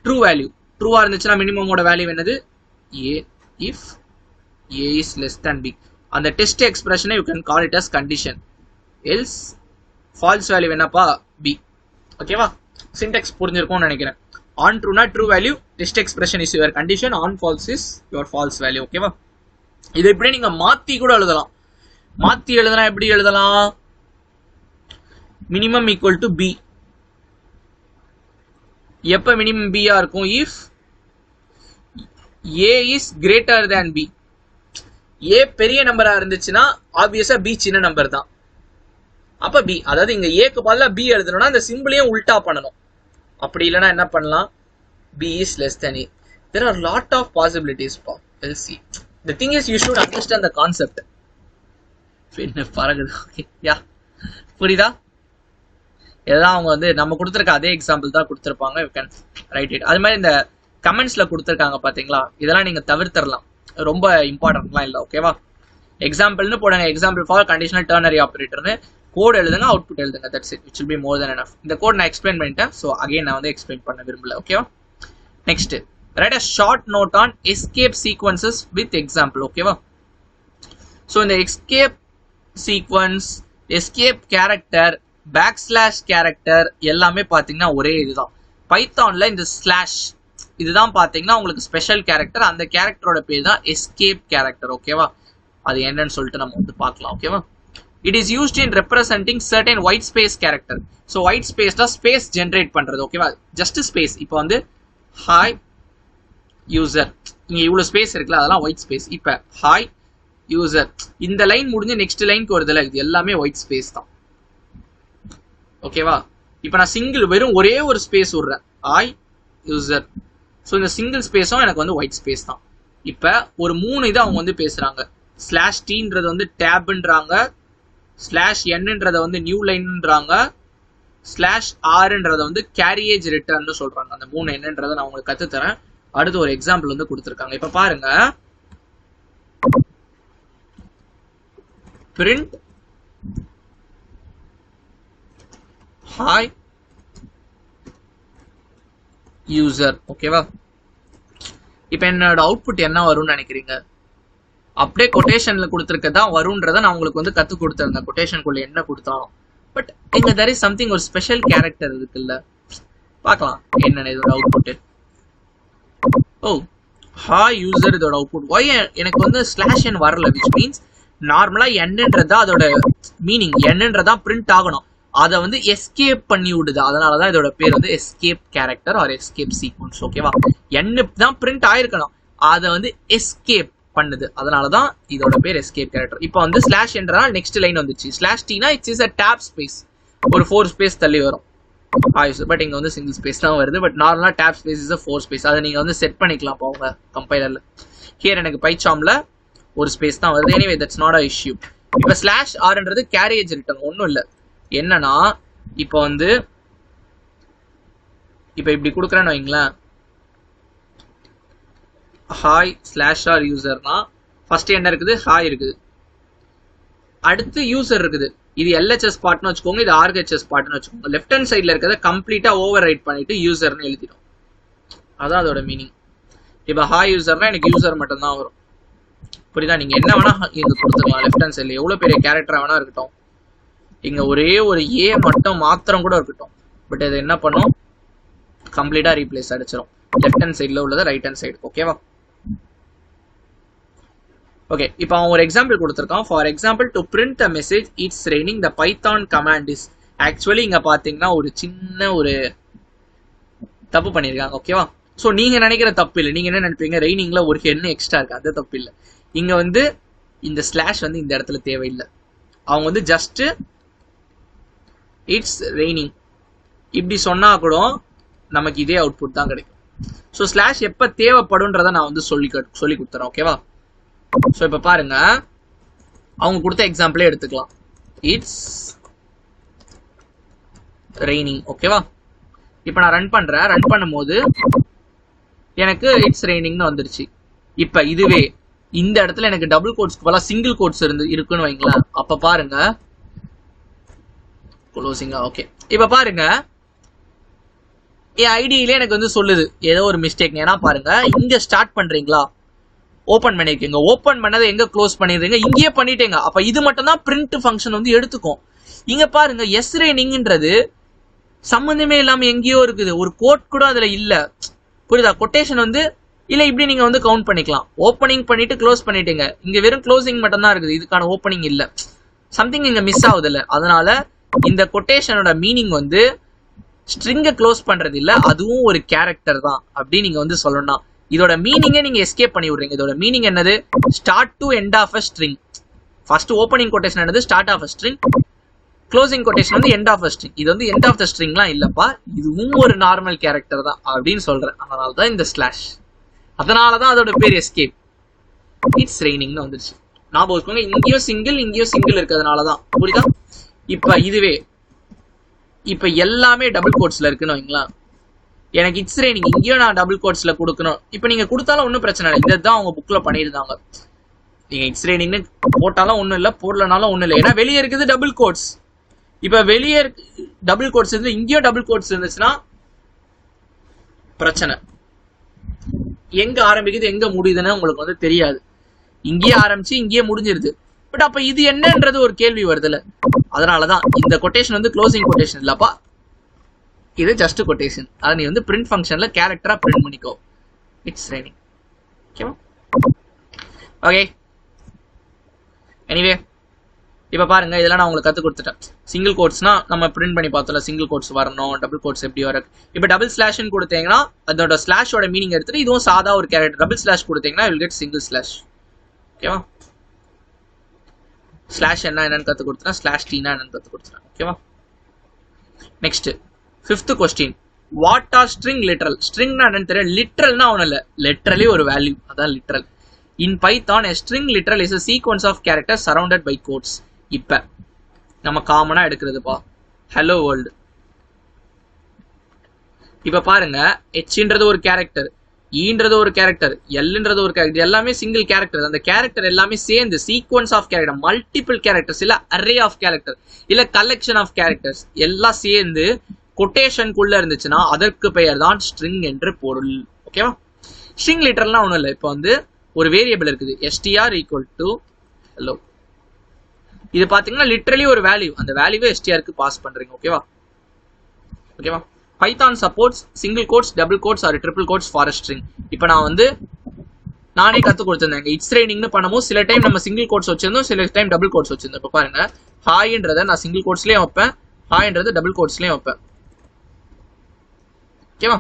A: ட்ரூ வேல்யூ ட்ரூவா இருந்துச்சுன்னா மினிமமோட வேல்யூ என்னது, a. If A is less than B, அந்த டெஸ்ட் எக்ஸ்பிரஷனை you can call it as condition. Else false value என்னப்பா, பி. ஓகேவா? சின்டெக்ஸ் புரிஞ்சிருக்கும்னு நினைக்கிறேன். ஆன் ட்ரூனா true value, test expression is your condition, on false is your false value. ஓகேவா? இதை இப்படி நீங்க மாத்தி கூட எழுதலாம். மாத்தி எழுதுனா எப்படி எழுதலாம், மினிமம் ஈக்குவல் டு பி, எப்ப மினிமம் b இருக்கும்? if a is greater than b. a பெரிய நம்பரா இருந்துச்சுன்னா ஆப்வியஸா b சின்ன நம்பர் தான். அப்ப b, அதாவது இங்க a க்கு பதிலா b எழுதணும்னா இந்த சிம்பிளையும் உல்டா பண்ணணும். அப்படி இல்லனா என்ன பண்ணலாம்? b is less than a. There are lot of possibilities. We'll see. The thing is you should understand the concept. புரியுதா? இதெல்லாம் அவங்க வந்து நம்ம கொடுத்துருக்க அதே எக்ஸாம்பிள் தான் கொடுத்துருப்பாங்க. You can write it. அது மாதிரி இந்த கமெண்ட்ஸ்ல கொடுத்துருக்காங்க பாத்தீங்களா, இதெல்லாம் நீங்க தவிர்த்தரலாம், ரொம்ப இம்பார்ட்டன்ட்லாம் இல்லை. ஓகேவா? எக்ஸாம்பிள்னு போடுங்க, எக்ஸாம்பிள் ஃபார் கண்டிஷனல் டெர்னரி ஆப்ரேட்டர்னு கோட் எழுதுங்க, அவுட்புட் எழுதுங்க. That's it. It will be more than enough. இந்த கோட் நான் எக்ஸ்பிளைன் பண்ணிட்டேன். ஸோ அகைன் நான் வந்து எக்ஸ்பிளைன் பண்ண விரும்பல. ஓகேவா? Next, write a short note on escape sequences with example. ஓகேவா? ஸோ இந்த escape sequence, escape character, backslash character எல்லாமே பாத்தீங்கன்னா ஒரே இதுதான். பைத்தான்ல இந்த ஸ்லாஷ் இதுதான் பாத்தீங்கன்னா உங்களுக்கு ஸ்பெஷல் கேரக்டர். அந்த கேரக்டரோட பேர் தான் எஸ்கேப் கேரக்டர். ஓகேவா? அது என்னன்னு சொல்லிட்டு நம்ம வந்து பார்க்கலாம். ஓகேவா? It is used in representing certain white space character. So white space தான் ஸ்பேஸ் ஜென்ரேட் பண்றது. ஓகேவா? Just space. இப்போ வந்து ஹாய் யூசர், இங்க இவ்வளவு ஸ்பேஸ் இருக்குல்ல, அதெல்லாம் ஒயிட் ஸ்பேஸ். இப்போ ஹாய் யூசர், இந்த லைன் முடிஞ்சு நெக்ஸ்ட் லைனுக்கு வருதுல, இது எல்லாமே ஒயிட் ஸ்பேஸ் தான். ஓகேவா? இப்போ நான் சிங்கிள் வெறும் ஒரே ஒரு ஸ்பேஸ் விடுறேன், ஹாய் யூசர். ஸோ இந்த சிங்கிள் ஸ்பேஸும் எனக்கு வந்து ஒயிட் ஸ்பேஸ் தான். இப்போ ஒரு 3 இது அவங்க வந்து பேசுறாங்க. ஸ்லாஷ் டீன்றது வந்து டேப்ன்றாங்க, ஸ்லாஷ் என்னன்றத வந்து நியூ லைன்ன்றாங்க, ஸ்லாஷ் ஆர்ன்றத வந்து கேரியேஜ் ரிட்டர்ன்னு சொல்றாங்க. அந்த 3 என்னன்றதை நான் உங்களுக்கு கத்துத்தரேன். அடுத்து ஒரு எக்ஸாம்பிள் வந்து கொடுத்துருக்காங்க. இப்ப பாருங்க, பிரிண்ட் ஹாய் யூசர். ஓகேவா? இப்ப என்னோட அவுட்புட் என்ன வரும்னு நினைக்கிறீங்க? அப்படியே கொட்டேஷன்ல கொடுத்துருக்கதா வரும்ன்றத நான் உங்களுக்கு வந்து கத்து கொடுத்துருந்தேன், கொட்டேஷனுக்குள்ள என்ன கொடுத்தாலும். பட் இங்க there is something, ஒரு ஸ்பெஷல் கேரக்டர் இருக்குல்ல, பார்க்கலாம் என்னன்னு இதோட அவுட்புட். ஓ, ஹாய் யூசர் இதோட அவுட்புட். ஒய் எனக்கு வந்து ஸ்லாஷ் என் வரல, விச் மீன்ஸ் நார்மலா என்னன்றதா அதோட மீனிங், என்னன்றதா பிரிண்ட் ஆகணும், அதை வந்து எஸ்கேப் பண்ணி விடுது. அதனாலதான் இதோட பேர் வந்து escape character or escape sequence. ஓகேவா? என்ன தான் பிரிண்ட் ஆயிருக்கணும், அதை வந்து எஸ்கேப் பண்ணுது. அதனாலதான் இதோட பேர் எஸ்கேப் கேரக்டர். இப்போ வந்து ஸ்லாஷ் என்றால் நெக்ஸ்ட் லைன் வந்துச்சு. ஸ்லாஷ் டீனா it's is a tab space, ஒரு 4 ஸ்பேஸ் தள்ளி வரும். பட் இங்க வந்து சிங்கிள் ஸ்பேஸ் தான் வருது. பட் நார்மலா டேப் ஸ்பேஸ் இஸ் 4 ஸ்பேஸ். அதை நீங்க வந்து செட் பண்ணிக்கலாம் அவங்க கம்பைலர்ல. ஹியர் எனக்கு பைச்சாம்ல ஒரு ஸ்பேஸ் தான் வருது. Anyway that's not a issue. இப்ப ஸ்லாஷ் ஆர்ன்றது கேரியேஜ் ரிட்டர்ன், ஒன்றும் இல்லை. என்னன்னா இப்போ வந்து இப்போ இப்படி கொடுக்குறேன்னு வைங்களேன், ஹாய் ஸ்லாஷ் ஆர் யூசர்னா ஃபர்ஸ்ட் என்ன இருக்குது? ஹாய் இருக்குது, அடுத்து யூசர் இருக்குது. இது எல்ஹெச்எஸ் பார்ட்னு வச்சுக்கோங்க, இது ஆர்ஹெச்எஸ் பார்ட்னு வச்சுக்கோங்க. லெஃப்ட் ஹேண்ட் சைட்ல இருக்கிறத கம்ப்ளீட்டா ஓவர் ரைட் பண்ணிட்டு யூசர்னு எழுதிடும். அதான் அதோட மீனிங். இப்போ ஹாய் யூசர்னா எனக்கு யூசர் மட்டும் தான் வரும். புரியுதா? நீங்க என்ன வேணா இங்க கொடுத்துக்கலாம். லெஃப்ட் ஹேண்ட் சைட்ல எவ்வளவு பெரிய கேரக்டரா வேணா இருக்கட்டும், இங்க ஒரே ஒரு ஏ மட்டும் மாத்திரம் கூட இருக்கட்டும், பட் இது என்ன பண்ணும்? கம்ப்ளீட்டா ரீப்ளேஸ் அடிச்சிடும் லெஃப்ட் ஹேண்ட் சைட்ல உள்ளத ரைட் ஹேண்ட் சைடு. ஓகேவா? ஓகே, இப்போ அவன் ஒரு எக்ஸாம்பிள் கொடுத்துருக்கான். For example, to print a message it's raining, the Python command is. Actually இங்க பாத்தீங்கன்னா ஒரு சின்ன ஒரு தப்பு பண்ணிருக்காங்க. ஓகேவா? ஸோ நீங்க நினைக்கிற தப்பு இல்லை. நீங்க என்ன நினைப்பீங்க? ரெய்னிங்ல ஒரு என்ன எக்ஸ்ட்ரா இருக்கு, அந்த தப்பு இல்லை. இங்க வந்து இந்த ஸ்லாஷ் வந்து இந்த இடத்துல தேவையில்லை. அவங்க வந்து ஜஸ்ட் இட்ஸ் ரெய்னிங் இப்படி சொன்னா கூட நமக்கு இதே அவுட்புட் தான் கிடைக்கும். ஸோ ஸ்லாஷ் எப்ப தேவைப்படும்ன்றத நான் வந்து சொல்லி கொடுத்துறேன். ஓகேவா? ஸோ இப்ப பாருங்க, அவங்க கொடுத்த எக்ஸாம்பிளே எடுத்துக்கலாம். It's raining. ஓகேவா? இப்ப நான் ரன் பண்றேன். ரன் பண்ணும்போது எனக்கு இட்ஸ் ரெய்னிங்னு வந்துருச்சு. இப்ப இதுவே இந்த இடத்துல எனக்கு டபுள் கோட்ஸ்க்கு பதிலா சிங்கிள் கோட்ஸ் இருக்குன்னு வைங்களேன். அப்ப பாருங்க, க்ளோசிங்கா. ஓகே, இப்ப பாருங்க என் ஐடியில எனக்கு வந்து சொல்லுது ஏதோ ஒரு மிஸ்டேக். ஏன்னா பாருங்க, இங்க ஸ்டார்ட் பண்றீங்களா, ஓபன் பண்ணிருக்கீங்க, ஓபன் பண்ணதை எங்க க்ளோஸ் பண்ணிடுறீங்க, இங்கேயே பண்ணிட்டீங்க. அப்ப இது மட்டும் தான் பிரிண்ட் ஃபங்க்ஷன் வந்து எடுத்துக்கும். இங்க பாருங்க, எஸ் ரெய்னிங்ன்றது சம்பந்தமே இல்லாம எங்கேயோ இருக்குது, ஒரு கோட் கூட அதுல இல்ல. புரியுதா? கொட்டேஷன் வந்து இல்ல, இப்படி நீங்க வந்து கவுண்ட் பண்ணிக்கலாம். ஓப்பனிங் பண்ணிட்டு க்ளோஸ் பண்ணிட்டீங்க, இங்க வெறும் க்ளோசிங் மட்டும் தான் இருக்குது, இதுக்கான ஓப்பனிங் இல்ல. சம்திங் இங்க மிஸ் ஆகுது இல்ல. அதனால இந்த கொட்டேஷனோட மீனிங் வந்து ஸ்ட்ரிங்கை க்ளோஸ் பண்றது இல்ல, அதுவும் ஒரு கேரக்டர் தான் அப்படின்னு நீங்க வந்து சொல்லணும். இதோட மீனிங்கை நீங்க எஸ்கேப் பண்ணி விடுறீங்க. இதோட மீனிங் என்னது? Start to end of a string. First opening quotation என்னது? Start of a string. Closing quotation வந்து எண்ட் ஆஃப் அ ஸ்ட்ரிங். இது வந்து எண்ட் ஆஃப் த ஸ்ட்ரிங்லாம் இல்லப்பா, இதுவும் ஒரு நார்மல் கேரக்டர் தான் அப்படின்னு சொல்றேன். அதனால தான் இந்த ஸ்லாஷ், அதனால தான் அதோட பேர் எஸ்கேப். இட்ஸ் ரெய்னிங்னு வந்துருச்சு. ஞாபகம் வச்சுக்கோங்க, இங்கேயும் சிங்கிள் இருக்கிறதுனால தான். புரியுதா? இப்ப இதுவே இப்ப எல்லாமே டபுள் கோட்ஸ்ல இருக்குன்னு வைங்களேன். எனக்கு இட்ஸ் ரெய்னிங் இங்கேயும் நான் டபுள் கோட்ஸ்ல கொடுக்கணும். இப்ப நீங்க கொடுத்தாலும் ஒன்றும் பிரச்சனை இல்லை. இதுதான் அவங்க புக்ல பண்ணியிருந்தாங்க. நீங்க இட்ஸ் ரெய்னிங்னு போட்டாலும் ஒன்றும் இல்லை, போடலனாலும் ஒன்றும் இல்லை. ஏன்னா வெளியே இருக்குது டபுள் கோட்ஸ். இப்ப வெளியே டபுள் கோட்ஸ் இருந்து இங்கேயும் டபுள் கோட்ஸ் இருந்துச்சுன்னா பிரச்சனை. எங்க ஆரம்பிக்குது எங்க முடியுதுன்னு உங்களுக்கு வந்து தெரியாது. இங்கேயே ஆரம்பிச்சு இங்கேயே முடிஞ்சிருது. பட் அப்ப இது என்னன்றது ஒரு கேள்வி வருதுல. அதனாலதான் இந்த கொட்டேஷன் வந்து க்ளோசிங் கொட்டேஷன் இல்லப்பா, இது ஜஸ்ட் கொட்டேஷன். அதை நீ வந்து பிரிண்ட் ஃபங்க்ஷன்ல கேரக்டரா பிரிண்ட் பண்ணிக்கோ. It's raining. ஓகேவா? ஓகே, எனிவே இப்ப பாருங்க, இதெல்லாம் நான் உங்களுக்கு கத்து கொடுத்துட்டேன். சிங்கிள் கோட்ஸ்னா நம்ம பிரிண்ட் பண்ணி பார்த்தோம்ல, சிங்கிள் கோட்ஸ் வரணும், டபுள் கோட்ஸ் எப்படி வர. இப்ப டபுள் ஸ்லாஷ்னு கொடுத்தீங்கன்னா அதோட ஸ்லாஷோட மீனிங் எடுத்துட்டு இதுவும் சாதா ஒரு கேரக்டர். டபுள் ஸ்லாஷ் கொடுத்தீங்கன்னா வில் கெட் சிங்கிள் ஸ்லாஷ். ஓகேவா? ஸ்லாஷ் என்னன்னு கத்து கொடுத்துட்டேன், ஸ்லாஷ் டீனா என்னன்னு கத்து கொடுத்துட்டேன். ஓகேவா? Next 5th question, what are string literal? ஸ்ட்ரிங்னா என்னன்னு தெரியும். லிட்ரல்னா ஒன்றும் இல்லை, லிட்ரலி ஒரு வேல்யூ, அதான் literal. In Python, a string literal is a sequence of characters surrounded by quotes. இப்ப நம்ம காமனா எடுக்கிறதுப்பா hello world. இப்ப பாருங்க, hன்றது ஒரு கேரக்டர், ஈன்றது ஒரு கேரக்டர், எல்ன்றது ஒரு கேரக்டர், எல்லாமே சிங்கிள் கேரக்டர். அந்த கேரக்டர் எல்லாமே சேர்ந்து sequence of character, multiple characters, இல்ல அரே ஆஃப் கேரக்டர், இல்ல கலெக்ஷன் ஆஃப் கேரக்டர்ஸ் எல்லாம் சேர்ந்து கொட்டேஷனுக்குள்ள இருந்துச்சுன்னா அதற்கு பெயர் தான் ஸ்ட்ரிங் என்று பொருள். ஓகேவா? ஸ்ட்ரிங் லிட்டரல்னா ஒன்றும் இல்லை. இப்போ வந்து ஒரு வேரியபிள் இருக்குது, str equal to hello. இது பாத்தீங்கன்னா லிட்டரலி ஒரு வேல்யூ, அந்த வேல்யூவை str-க்கு பாஸ் பண்றீங்க. ஓகேவா? ஓகேவா? Python supports single quotes, double quotes or triple quotes for a string. இப்போ நான் வந்து நானே கத்து கொடுத்திருந்தேன். இட்ஸ் ரெய்னிங்னு பண்ணும்போது சில டைம் நம்ம சிங்கிள் கோட்ஸ் வச்சிருந்தோம், சில டைம் டபுள் கோட்ஸ் வச்சிருந்தோம். இப்போ பாருங்க, ஹாய்ன்றதை நான் சிங்கிள் கோட்ஸ்லயும் வைப்பேன், ஹாய்ன்றது டபுள் கோட்ஸ்லயும் வைப்பேன். ஓகேவா?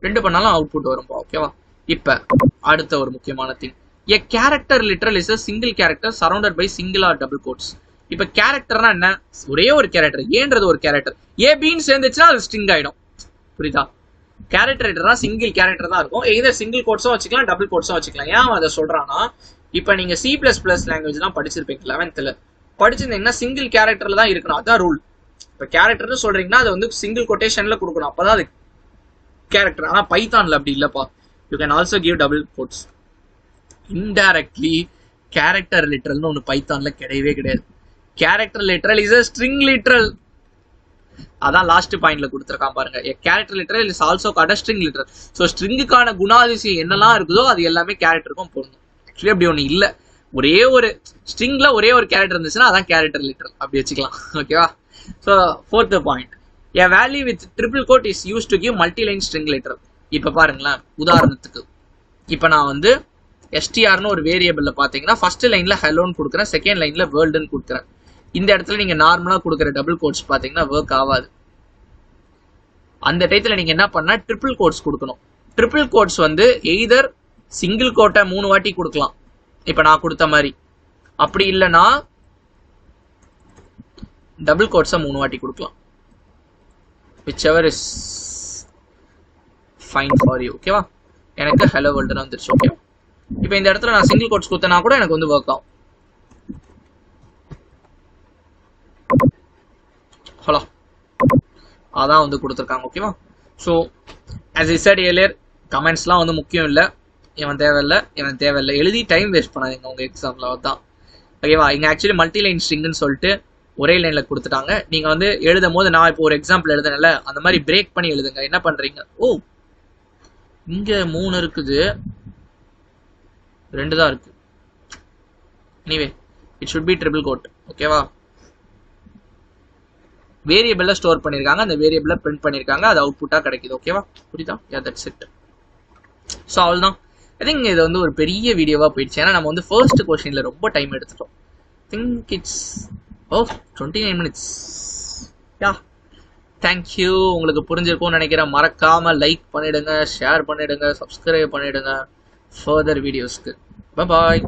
A: ரெண்டு பண்ணாலும் அவுட்புட் வரும்பா. ஓகேவா? இப்ப அடுத்த ஒரு முக்கியமான thing, a character literal is a single character surrounded by single or double quotes. இப்ப கேரக்டர்னா என்ன? ஒரே ஒரு கேரக்டர், ஏன்றது ஒரு கேரக்டர், ஏ பின்னு சேர்ந்துச்சுன்னா அது ஸ்ட்ரிங் ஆயிடும். புரியுதா? கேரக்டர் லிட்டரா சிங்கிள் கேரக்டர் தான் இருக்கும். எதர் சிங்கிள் கோட்ஸும் வச்சுக்கலாம், டபுள் கோட்ஸும் வச்சுக்கலாம். ஏன் அதை சொல்றான்னா, இப்ப நீங்க C++ லாங்குவேஜ் தான் படிச்சிருப்பீங்க 11th படிச்சிருந்தீங்கன்னா சிங்கிள் கேரக்டர்ல தான் இருக்கணும், அதான் ரூல். இப்ப கேரக்டர்னு சொல்றீங்கன்னா அது வந்து சிங்கிள் கொட்டேஷன்ல கொடுக்கணும், அப்பதான் அது கேரக்டர். ஆனா பைத்தான்ல அப்படி இல்லப்பா. You can also give double quotes. Indirectly, character literal னு ஒன்று பைத்தான்ல கிடையவே கிடையாது. Character literal is a string literal. அதான் லாஸ்ட் பாயிண்ட்ல கொடுத்துருக்கான் பாருங்க. A character literal is also called a string literal. So ஸ்ட்ரிங்குக்கான குணாதிசயம் என்னெல்லாம் இருக்குதோ அது எல்லாமே கேரக்டருக்கும் பொருந்தும். ஆக்சுவலி அப்படி ஒன்று இல்லை. ஒரே ஒரு ஸ்ட்ரிங்ல ஒரே ஒரு கேரக்டர் இருந்துச்சுன்னா அதான் கேரக்டர் லிட்டரல், அப்படி வச்சுக்கலாம். ஓகேவா? So 4th point, a value with triple quote is used to give multi-line string literal. இப்ப பாருங்களேன், உதாரணத்துக்கு இப்ப நான் வந்து str-னு ஒரு வேரியபிள்ல பாத்தீங்கன்னா ஃபர்ஸ்ட் லைன்ல ஹெலோன்னு கொடுக்குறேன், செகண்ட் லைன்ல வேர்ல்டுன்னு கொடுக்குறேன். இந்த இடத்துல நீங்க நார்மலா கொடுக்குற டபுள் கோட்ஸ் பாத்தீங்கன்னா ஒர்க் ஆகாது. அந்த டயத்துல நீங்க என்ன பண்ணா ட்ரிபிள் கோட்ஸ் கொடுக்கணும். ட்ரிபிள் கோட்ஸ் வந்து எய்தர் சிங்கிள் கோட்டை 3 வாட்டி கொடுக்கலாம், இப்ப நான் கொடுத்த மாதிரி. அப்படி இல்லைன்னா டபுள் கோட்ஸை 3 வாட்டி கொடுக்கலாம். whichever is fine for you. ஓகேவா? எனக்கு ஹலோ வேர்ல்டு வந்துருச்சு. ஓகே, இப்போ இந்த இடத்துல நான் சிங்கிள் கோட்ஸ் கொடுத்தனா கூட எனக்கு வந்து ஒர்க் ஆகும். ஹலோ, அதான் வந்து கொடுத்துருக்காங்க. ஓகேவா? So as I said earlier, கமெண்ட்ஸ்லாம் வந்து முக்கியம் இல்லை. இவன் தேவையில்லை எழுதி டைம் வேஸ்ட் பண்ணாதீங்க உங்க எக்ஸாம்ல. தான் ஓகேவா? இங்க ஆக்சுவலி மல்டி லைன் ஸ்ட்ரிங்னு சொல்லிட்டு ஒரே லைன்ல கொடுத்துட்டாங்க. நீங்க வந்து எழுதும் போது நான் இப்போ ஒரு எக்ஸாம்பிள் எழுதுனேன்ல, அந்த மாதிரி பிரேக் பண்ணி எழுதுங்க. என்ன பண்றீங்க? ஓ, இங்க 3 இருக்குது, 2 தான் இருக்கு. Anyway it should be triple quote. ஓகேவா? வேரியபிள்ல ஸ்டோர் பண்ணிருக்காங்க, அந்த வேரியபிள்ல பிரிண்ட் பண்ணிருக்காங்க, அது அவுட்புட்டா கிடைக்குது. ஓகேவா? புரியுதா? யா, தட்ஸ் இட். ஸோ அவ்வளோதான். ஐ திங்க் இது வந்து ஒரு பெரிய வீடியோவா போயிடுச்சு. ஏன்னா நம்ம வந்து ஃபர்ஸ்ட் கொஸ்டின்ல ரொம்ப டைம் எடுத்துட்டோம். Think it's 29 minutes. Yeah, thank you. உங்களுக்கு புரிஞ்சிருக்கும்னு நினைக்கிறேன். மறக்காம லைக் பண்ணிடுங்க, ஷேர் பண்ணிடுங்க, சப்ஸ்கிரைப் பண்ணிடுங்க ஃபர்தர் வீடியோஸ்க்கு. பாய்.